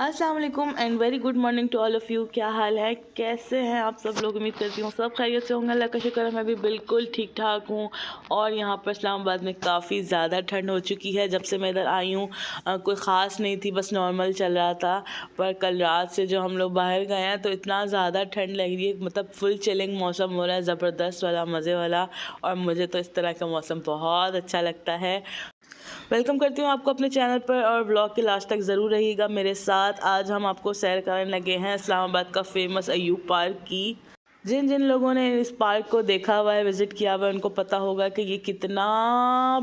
अस्सलाम वालेकुम and very good morning to all of you. क्या हाल है, कैसे हैं आप सब लोग? उम्मीद करती हूँ सब खैरियत से होंगे। अल्लाह का शुक्र है मैं भी बिल्कुल ठीक ठाक हूँ। और यहाँ पर इस्लामाबाद में काफ़ी ज़्यादा ठंड हो चुकी है। जब से मैं इधर आई हूँ कोई ख़ास नहीं थी, बस नॉर्मल चल रहा था। पर कल रात से जो हम लोग बाहर गए हैं तो इतना ज़्यादा ठंड लग रही है, मतलब फुल चिलिंग मौसम हो रहा है, ज़बरदस्त वाला, मज़े वाला। और मुझे तो इस तरह का मौसम बहुत अच्छा लगता है। वेलकम करती हूँ आपको अपने चैनल पर और व्लॉग के लास्ट तक ज़रूर रहिएगा मेरे साथ। आज हम आपको सैर कराने लगे हैं इस्लामाबाद का फेमस अयूब पार्क की। जिन जिन लोगों ने इस पार्क को देखा हुआ है, विज़िट किया हुआ है, उनको पता होगा कि ये कितना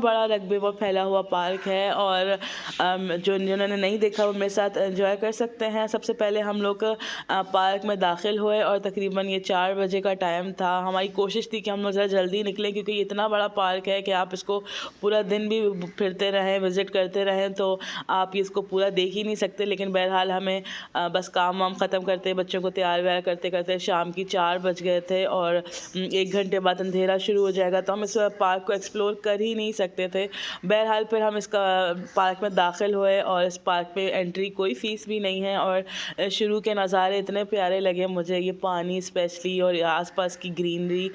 बड़ा रकबे में फैला हुआ पार्क है। और जो जिन्होंने नहीं देखा वो मेरे साथ एंजॉय कर सकते हैं। सबसे पहले हम लोग पार्क में दाखिल हुए और तकरीबन ये 4 बजे का टाइम था। हमारी कोशिश थी कि हम लोग ज़रा जल्दी निकलें, क्योंकि ये इतना बड़ा पार्क है कि आप इसको पूरा दिन भी फिरते रहें, विज़िट करते रहें तो आप इसको पूरा देख ही नहीं सकते। लेकिन बहरहाल हमें बस काम वाम ख़त्म करते, बच्चों को तैयार व्यार करते करते शाम की 4 बज गए थे। और 1 घंटे बाद अंधेरा शुरू हो जाएगा, तो हम इस पार्क को एक्सप्लोर कर ही नहीं सकते थे। बहरहाल फिर हम इसका पार्क में दाखिल हुए और इस पार्क पे एंट्री कोई फ़ीस भी नहीं है। और शुरू के नज़ारे इतने प्यारे लगे मुझे, ये पानी स्पेशली और आसपास की ग्रीनरी।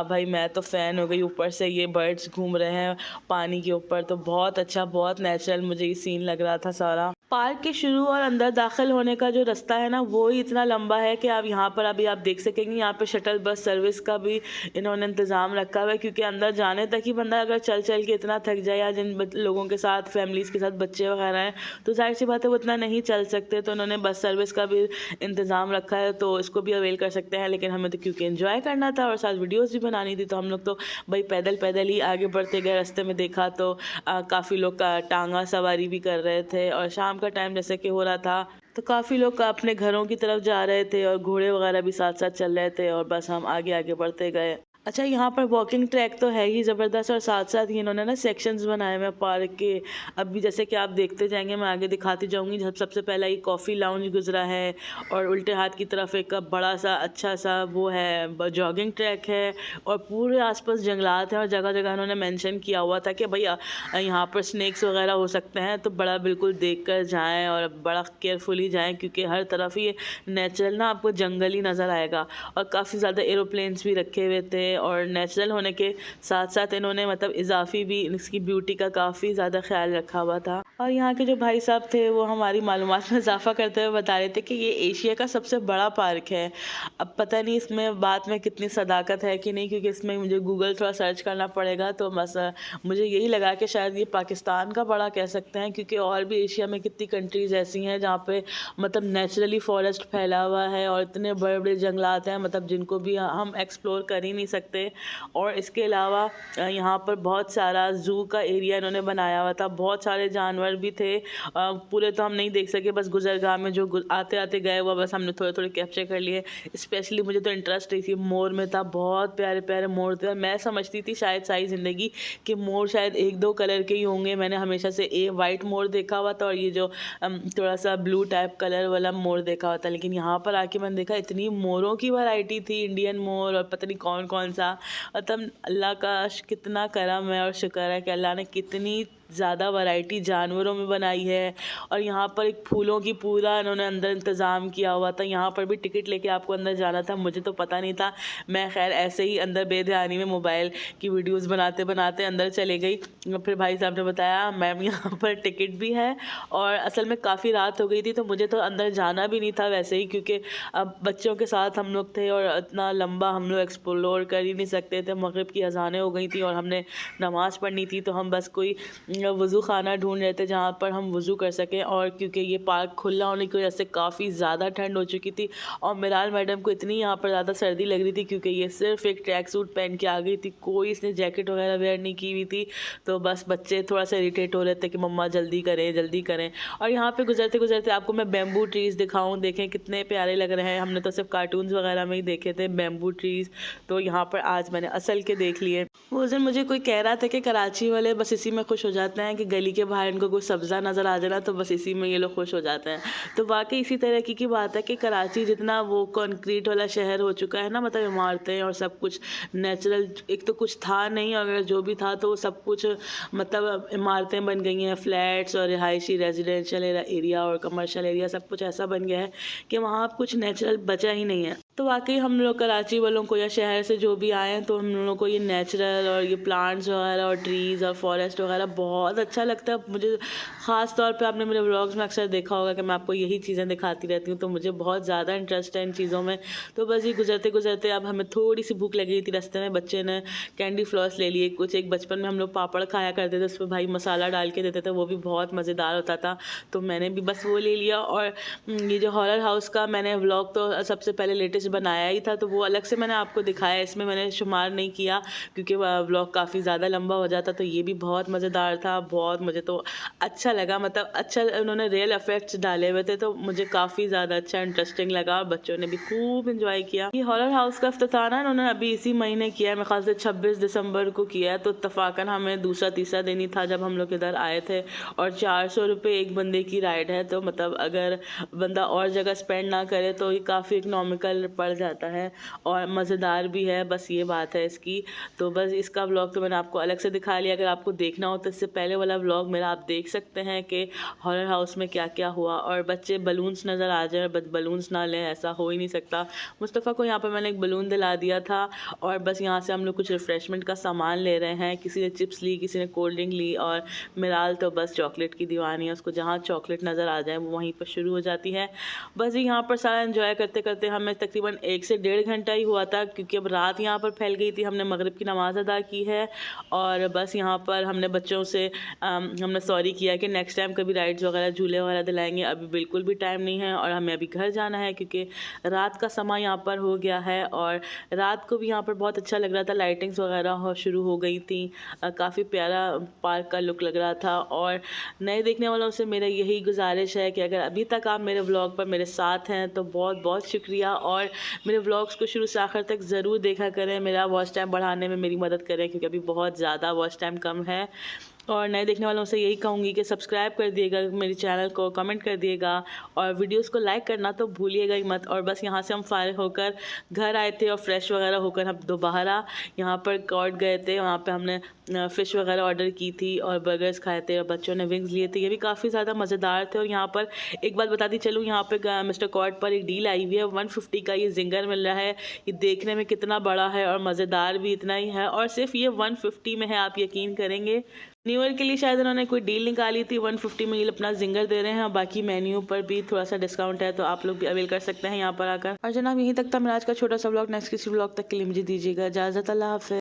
भाई मैं तो फ़ैन हो गई। ऊपर से ये बर्ड्स घूम रहे हैं पानी के ऊपर, तो बहुत अच्छा, बहुत नेचुरल मुझे ये सीन लग रहा था सारा। पार्क के शुरू और अंदर दाखिल होने का जो रास्ता है ना, वो ही इतना लंबा है कि आप यहाँ पर अभी आप देख सकेंगे, यहाँ पे शटल बस सर्विस का भी इन्होंने इंतज़ाम रखा हुआ है। क्योंकि अंदर जाने तक ही बंदा अगर चल चल के इतना थक जाए, या जिन लोगों के साथ, फैमिलीज़ के साथ बच्चे वगैरह हैं, तो जाहिर सी बात है वो इतना नहीं चल सकते। तो उन्होंने बस सर्विस का भी इंतज़ाम रखा है, तो इसको भी अवेल कर सकते हैं। लेकिन हमें तो क्योंकि एंजॉय करना था और साथ वीडियोज़ भी बनानी थी, तो हम लोग तो भाई पैदल पैदल ही आगे बढ़ते गए। रास्ते में देखा तो काफ़ी लोग टांगा सवारी भी कर रहे थे। और शाम का टाइम जैसे कि हो रहा था, तो काफ़ी लोग अपने घरों की तरफ जा रहे थे और घोड़े वगैरह भी साथ साथ चल रहे थे। और बस हम आगे आगे बढ़ते गए। अच्छा, यहाँ पर वॉकिंग ट्रैक तो है ही ज़बरदस्त, और साथ साथ ही इन्होंने ना सेक्शंस बनाए हुए हैं पार्क के। अभी जैसे कि आप देखते जाएंगे, मैं आगे दिखाती जाऊंगी। सबसे पहला ये कॉफ़ी लाउंज गुजरा है, और उल्टे हाथ की तरफ एक बड़ा सा अच्छा सा वो है, जॉगिंग ट्रैक है। और पूरे आसपास जंगलात हैं, और जगह जगह इन्होंने मेंशन किया हुआ था कि भैया यहाँ पर स्नैक्स वगैरह हो सकते हैं, तो बड़ा बिल्कुल देख कर जाएँ और बड़ा केयरफुली जाएँ, क्योंकि हर तरफ ये नेचुरल ना आपको जंगल ही नज़र आएगा। और काफ़ी ज़्यादा एरोप्लेन्स भी रखे हुए थे। और नेचुरल होने के साथ साथ इन्होंने मतलब इजाफी भी इसकी ब्यूटी का काफ़ी ज़्यादा ख्याल रखा हुआ था। और यहाँ के जो भाई साहब थे वो हमारी मालूमात में इजाफा करते हुए बता रहे थे कि ये एशिया का सबसे बड़ा पार्क है। अब पता नहीं इसमें बात में कितनी सदाकत है कि नहीं, क्योंकि इसमें मुझे गूगल थोड़ा सर्च करना पड़ेगा। तो बस मुझे यही लगा कि शायद ये पाकिस्तान का बड़ा कह सकते हैं, क्योंकि और भी एशिया में कितनी कंट्रीज़ ऐसी हैं जहाँ पे मतलब नेचुरली फॉरेस्ट फैला हुआ है और इतने बड़े बड़े जंगलात हैं, मतलब जिनको भी हम एक्सप्लोर कर ही नहीं सकते। और इसके अलावा यहाँ पर बहुत सारा ज़ू का एरिया इन्होंने बनाया हुआ था, बहुत सारे जानवर भी थे। पूरे तो हम नहीं देख सके, बस गुजरगाह में जो आते आते गए हुआ बस हमने थोड़े थोड़े कैप्चर कर लिए। स्पेशली मुझे तो इंटरेस्ट रही थी मोर में था, बहुत प्यारे प्यारे मोर थे। और मैं समझती थी शायद सारी ज़िंदगी कि मोर शायद 1-2 कलर के ही होंगे। मैंने हमेशा से वाइट मोर देखा हुआ था, और ये जो थोड़ा सा ब्लू टाइप कलर वाला मोर देखा हुआ था। लेकिन यहाँ पर आके मैंने देखा इतनी मोरों की वैरायटी थी, इंडियन मोर और पता नहीं कौन कौन सा। मतलब अल्लाह का कितना करम है और शुक्र है कि अल्लाह ने कितनी ज़्यादा वैरायटी जानवरों में बनाई है। और यहाँ पर एक फूलों की पूरा इन्होंने अंदर इंतज़ाम किया हुआ था। यहाँ पर भी टिकट लेके आपको अंदर जाना था, मुझे तो पता नहीं था। मैं खैर ऐसे ही अंदर बेध्यानी में मोबाइल की वीडियोस बनाते बनाते अंदर चले गई। फिर भाई साहब ने बताया मैम यहाँ पर टिकट भी है। और असल में काफ़ी रात हो गई थी, तो मुझे तो अंदर जाना भी नहीं था वैसे ही, क्योंकि अब बच्चों के साथ हम लोग थे और इतना लंबा हम लोग एक्सप्लोर कर ही नहीं सकते थे। मगरिब की अज़ानें हो गई थी और हमने नमाज़ पढ़नी थी, तो हम बस कोई वज़ू ख़ाना ढूंढ रहे थे जहाँ पर हम वज़ू कर सकें। और क्योंकि ये पार्क खुला होने की वजह से काफ़ी ज़्यादा ठंड हो चुकी थी, और मिराल मैडम को इतनी यहाँ पर ज़्यादा सर्दी लग रही थी, क्योंकि ये सिर्फ एक ट्रैक सूट पहन के आ गई थी, कोई इसने जैकेट वगैरह वेयर नहीं की हुई थी। तो बस बच्चे थोड़ा सा इरिटेट हो रहे थे कि मम्मा जल्दी करें जल्दी करें। और यहाँ पर गुजरते गुजरते आपको मैं बैम्बू ट्रीज़ दिखाऊँ, देखें कितने प्यारे लग रहे हैं। हमने तो सिर्फ कार्टून्स वगैरह में ही देखे थे बैम्बू ट्रीज़, तो यहाँ पर आज मैंने असल के देख लिए। वो उस दिन मुझे कोई कह रहा था कि कराची वाले बस इसी में खुश हो जाते जाते हैं कि गली के बाहर इनको कुछ सब्ज़ा नज़र आ जाना तो बस इसी में ये लोग खुश हो जाते हैं। तो वाकई इसी तरह की बात है कि कराची जितना वो कंक्रीट वाला शहर हो चुका है ना, मतलब इमारतें और सब कुछ नेचुरल, एक तो कुछ था नहीं, अगर जो भी था तो सब कुछ मतलब इमारतें बन गई हैं, फ्लैट्स और रिहायशी रेजिडेंशियल एरिया और कमर्शियल एरिया सब कुछ ऐसा बन गया है कि वहाँ अब कुछ नेचुरल बचा ही नहीं है। तो वाकई हम लोग कराची वालों को या शहर से जो भी आए हैं तो हम लोगों को ये नेचुरल और ये प्लांट्स वगैरह और ट्रीज़ और फॉरेस्ट वगैरह बहुत अच्छा लगता है। मुझे ख़ास तौर पे आपने मेरे व्लॉग्स में अक्सर देखा होगा कि मैं आपको यही चीज़ें दिखाती रहती हूँ, तो मुझे बहुत ज़्यादा इंटरेस्ट है इन चीज़ों में। तो बस ये गुजरते गुजरते अब हमें थोड़ी सी भूख लगी थी, रास्ते में बच्चे ने कैंडी फ्लॉस ले लिए कुछ। एक बचपन में हम लोग पापड़ खाया करते थे, उस पर भाई मसाला डाल के देते थे, वो भी बहुत मज़ेदार होता था, तो मैंने भी बस वो ले लिया। और ये जो हॉरर हाउस का मैंने व्लॉग तो सबसे पहले लेटेस्ट बनाया ही था, तो वो अलग से मैंने आपको दिखाया, इसमें मैंने शुमार नहीं किया क्योंकि व्लॉग काफ़ी ज़्यादा लंबा हो जाता। तो ये भी बहुत मज़ेदार था, बहुत मुझे तो अच्छा लगा, मतलब अच्छा उन्होंने रियल इफेक्ट्स डाले हुए थे तो मुझे काफ़ी ज़्यादा अच्छा इंटरेस्टिंग लगा और बच्चों ने भी खूब इंजॉय किया। ये हॉरर हाउस का इफ्तिताह ना उन्होंने अभी इसी महीने किया है, मेरे ख्याल से 26 दिसंबर को किया है, तो इत्तफाकन हमें दूसरा तीसरा दिन ही था जब हम लोग इधर आए थे। और 400 रुपये एक बंदे की राइड है, तो मतलब अगर बंदा और जगह स्पेंड ना करे तो ये काफ़ी इकनॉमिकल पड़ जाता है और मज़ेदार भी है, बस ये बात है इसकी। तो बस इसका व्लॉग तो मैंने आपको अलग से दिखा लिया, अगर आपको देखना हो तो इससे पहले वाला व्लॉग मेरा आप देख सकते हैं कि हॉरर हाउस में क्या क्या हुआ। और बच्चे बलून्स नज़र आ जाए, बस बलून्स ना लें ऐसा हो ही नहीं सकता। मुस्तफ़ा को यहाँ पर मैंने एक बलून दिला दिया था और बस यहाँ से हम लोग कुछ रिफ़्रेशमेंट का सामान ले रहे हैं, किसी ने चिप्स ली, किसी ने कोल्ड ड्रिंक ली और मिराल तो बस चॉकलेट की दीवानी है, उसको जहाँ चॉकलेट नज़र आ जाए वो वहीं पर शुरू हो जाती है। बस यहाँ पर सारा एंजॉय करते करते हमें तकरीबन 1 से 1.5 घंटा ही हुआ था क्योंकि अब रात यहाँ पर फैल गई थी। हमने मगरिब की नमाज़ अदा की है और बस यहाँ पर हमने बच्चों से हमने सॉरी किया कि नेक्स्ट टाइम कभी राइड्स वगैरह झूले वगैरह दिलाएंगे, अभी बिल्कुल भी टाइम नहीं है और हमें अभी घर जाना है क्योंकि रात का समय यहाँ पर हो गया है। और रात को भी यहाँ पर बहुत अच्छा लग रहा था, लाइटिंग्स वगैरह शुरू हो गई थी, काफ़ी प्यारा पार्क का लुक लग रहा था। और नए देखने वालों से मेरा यही गुजारिश है कि अगर अभी तक आप मेरे व्लॉग पर मेरे साथ हैं तो बहुत बहुत शुक्रिया और मेरे व्लॉग्स को शुरू से आखिर तक ज़रूर देखा करें, मेरा वॉच टाइम बढ़ाने में मेरी मदद करें क्योंकि अभी बहुत ज़्यादा वॉच टाइम कम है। और नए देखने वालों से यही कहूँगी कि सब्सक्राइब कर दिएगा मेरे चैनल को, कमेंट कर दिएगा और वीडियोस को लाइक करना तो भूलिएगा ही मत। और बस यहाँ से हम फारिग होकर घर आए थे और फ्रेश वगैरह होकर हम दोबारा यहाँ पर कॉर्ट गए थे, वहाँ पे हमने फ़िश वगैरह ऑर्डर की थी और बर्गर्स खाए थे और बच्चों ने विंग्स लिए थे, ये भी काफ़ी ज़्यादा मज़ेदार थे। और यहाँ पर एक बात बताती चलूँ, यहाँ पे मिस्टर कॉर्ट पर एक डील आई हुई है, 150 का ये जिंगर मिल रहा है। ये देखने में कितना बड़ा है और मज़ेदार भी इतना ही है और सिर्फ ये 150 में है, आप यकीन करेंगे। न्यू ईयर के लिए शायद उन्होंने कोई डील निकाली थी, 150 में ये अपना जिंगर दे रहे हैं और बाकी मेन्यू पर भी थोड़ा सा डिस्काउंट है, तो आप लोग भी अवेल कर सकते हैं यहाँ पर आकर। और जनाब यहीं तक था मेरा आज का छोटा सा व्लॉग, नेक्स्ट किसी व्लॉग तक के लिए मुझे दीजिएगा इजाज़त, अल्लाह हाफ़िज़।